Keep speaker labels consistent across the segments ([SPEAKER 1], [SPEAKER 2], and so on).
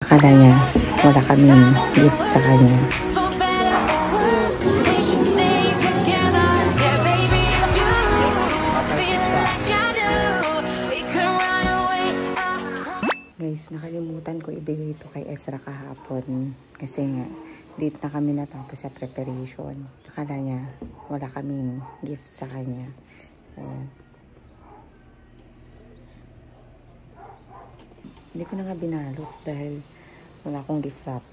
[SPEAKER 1] Akala niya wala kaming gift sa kanya. Guys, nakalimutan ko ibigay ito kay Ezra kahapon. Kasi nga, date na kami natapos sa preparation. Akala niya wala kaming gift sa kanya. Ayan. Hindi ko na nga binalot dahil wala akong gift wrap.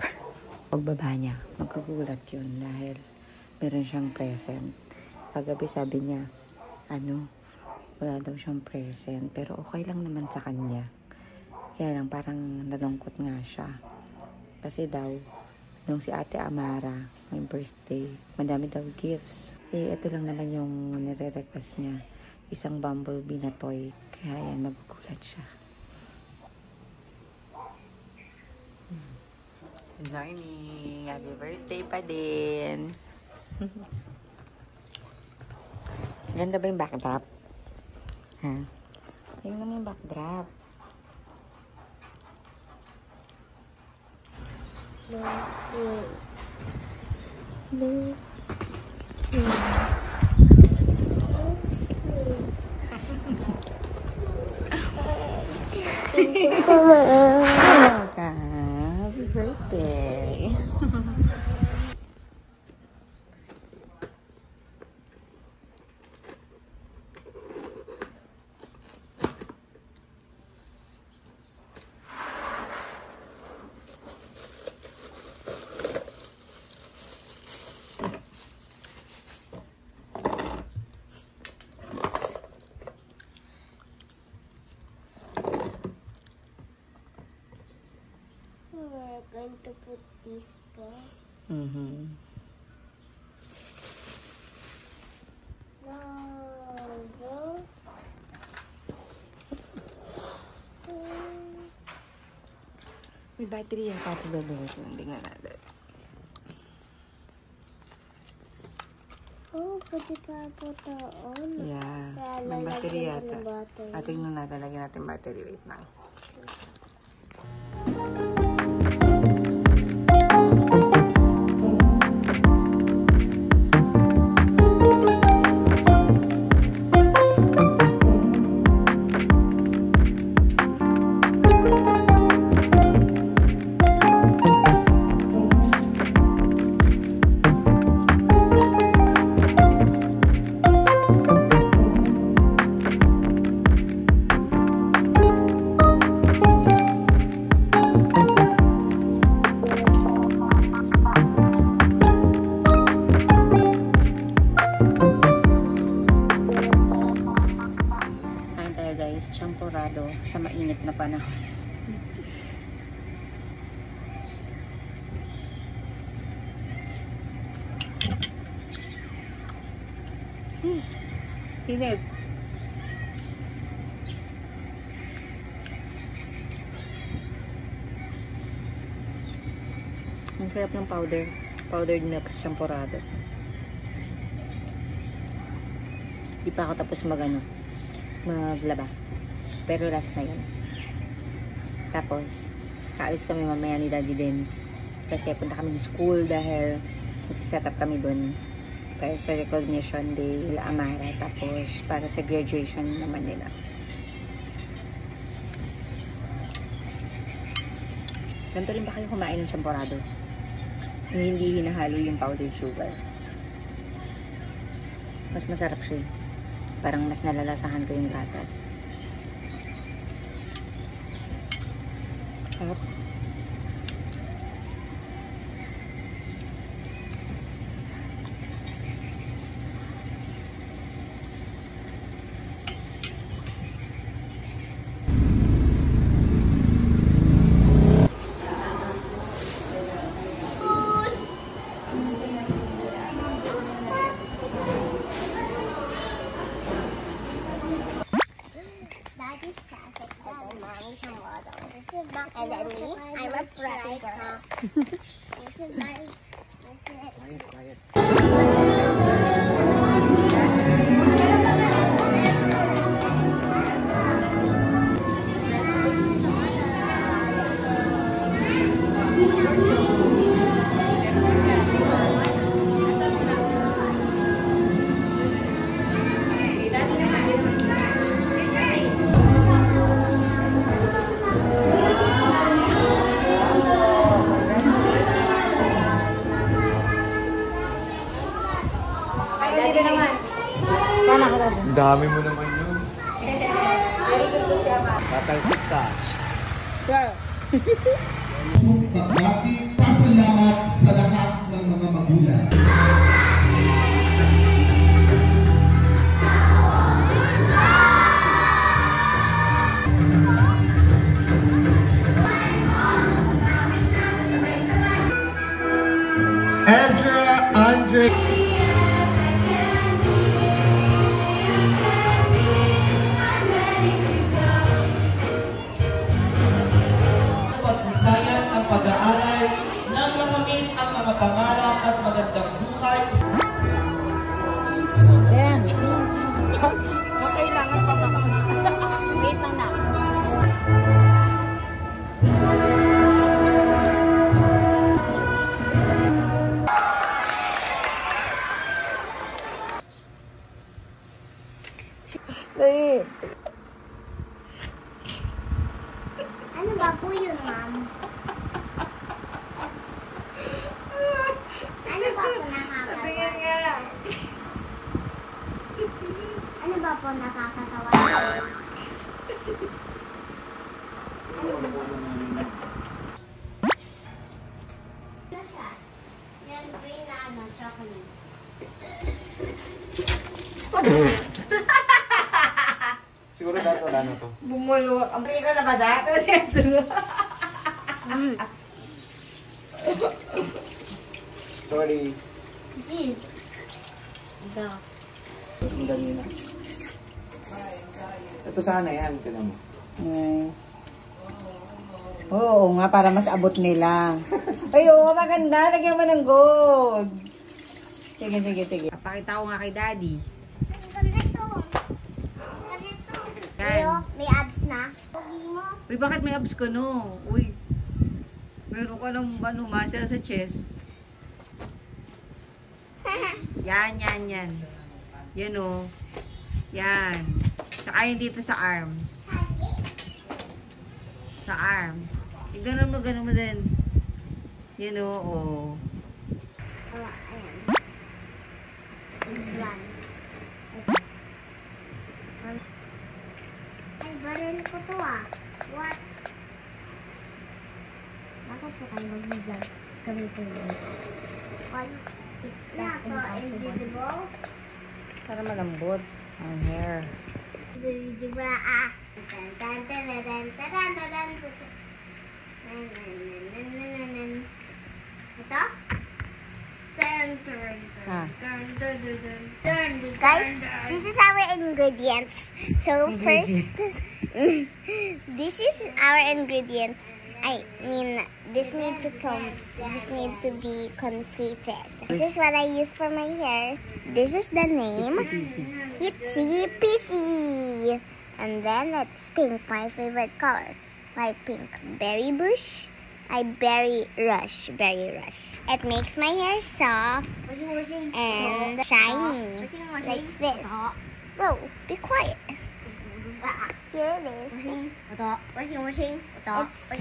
[SPEAKER 1] Pagbaba niya, magkukulat yun dahil meron siyang present. Paggabi sabi niya, wala daw siyang present. Pero okay lang naman sa kanya. Kaya lang parang nalungkot nga siya. Kasi daw, nung si Ate Amara, may birthday, madami daw gifts. Ito lang naman yung nire-request niya. Isang bumblebee na toy. Kaya yan, magkukulat siya. Good morning! Happy birthday pa din! Ganda ba yung backdrop? Ha? Tingnan mo yung backdrop. Happy birthday!
[SPEAKER 2] We're going to put this back. No.
[SPEAKER 1] May battery yan. Pati babawas lang. Tingnan natin.
[SPEAKER 2] Oh, pwede pa po taon.
[SPEAKER 1] Yeah. May battery yata. Tingnan natin. Lagyan natin battery. Wait lang. Champorado sa mainit na panahon. Init. Ang sarap ng powdered milk sa champorado. Di pa ako tapos maglaba. Pero last na yun. Tapos, kaalis kami mamaya ni Daddy Denz. Kasi punta kami sa school dahil nagsiset up kami dun. Para sa recognition day nila Amara. Tapos, para sa graduation naman nila. Ganito rin ba kayo kumain ng champorado? Hindi hinahalo yung powdered sugar. Mas masarap siya. Parang mas nalalasahan ko yung gatas. Sarap.
[SPEAKER 2] Daddy's classic, and then mommy's a model. This is back, and then me, I'm a preppy girl. This is my.
[SPEAKER 1] Quiet.
[SPEAKER 3] dami mo naman yun. Tatalsik ka.
[SPEAKER 1] Sir.
[SPEAKER 4] Pagbati, pasalamat sa lahat ng mga magulang. Ezra Andre. Pagnisayan ang pag-aaral nang makamit ang mga pangarap at magandang buhay.
[SPEAKER 1] Ayan. Kailangan pa ba? Wait lang na. Wait.
[SPEAKER 2] Ano ba po yun, ma'am? Ano ba po nakakatawa? Ano ba po nakakatawa? Ano ba? Ano siya? Yan, green na ano, chocolate.
[SPEAKER 3] Siguro dahil wala na to.
[SPEAKER 1] Bumulo. Ang prito na ba dito?
[SPEAKER 3] Sorry.
[SPEAKER 2] Jeez.
[SPEAKER 3] Ang dali na. Ito sana yan. Tignan mo.
[SPEAKER 1] Nice. Oo nga, para mas abot nila. Ay, oo, maganda. Lagyan mo ng gold. Sige, sige, sige. Pakita ko nga kay Daddy.
[SPEAKER 2] Ganito. Ganito.
[SPEAKER 1] Yan.
[SPEAKER 2] Uyo, may abs na. Pogi mo.
[SPEAKER 1] Uy, bakit may abs ka, no? Uy, meron ka ng muscle sa chest. Yan, yan, yan. Yan, o. Yan. Saka yun dito sa arms. Sa arms. Tignan mo, gano'n mo din. Yan, o. Oh.
[SPEAKER 2] Oh, ayan. Yan. Ay, baril ko to ah. What? Bakit po kayo mag-vlog? Kami po yun. What is that invisible?
[SPEAKER 1] Para malambot ang hair.
[SPEAKER 2] Invisible ah. Tan tan tan tan tan tan tan tan. Ito?
[SPEAKER 1] Ah.
[SPEAKER 2] Guys, this is our ingredients. So first, this is our ingredients. I mean, this need to be completed. This is what I use for my hair. This is the name. Itsy Pissy. And then it's pink, my favorite color. Light pink. Berry bush. Berry rush. It makes my hair soft and shiny. Like this. Bro, be quiet. Here it is. It's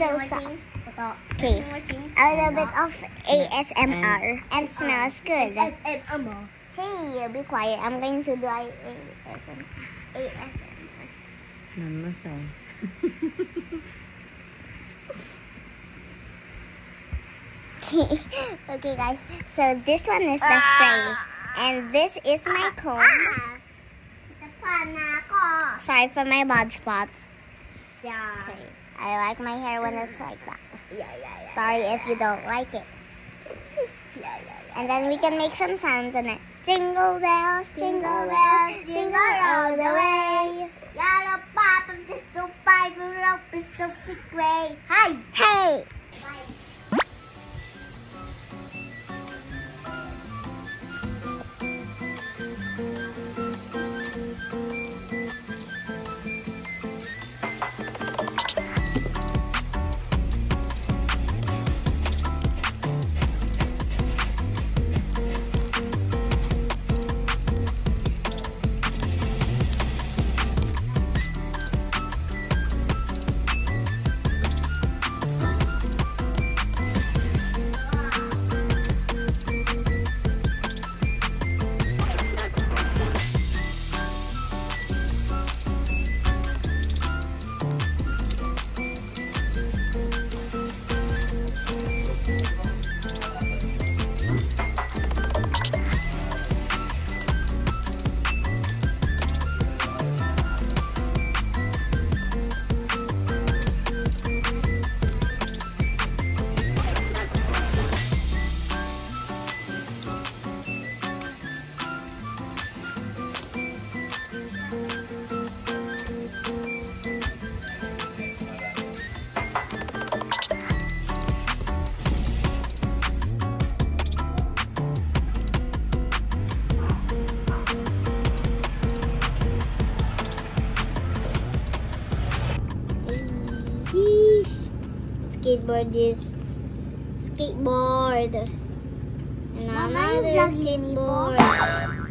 [SPEAKER 2] so soft. Okay, a little bit of ASMR and smells good. Hey, be quiet. I'm going to do ASMR.
[SPEAKER 1] Non-massage.
[SPEAKER 2] Okay guys, so this one is the spray and this is my comb. Sorry for my bald spots. Okay, I like my hair when it's like that. Sorry if you don't like it. And then we can make some sounds in it. Jingle bells, jingle all the way. Yellow bottom, this so fiber rope is so big way. Hi! Hey! skateboard is skateboard. And Mama, another you vlogging me, skateboard.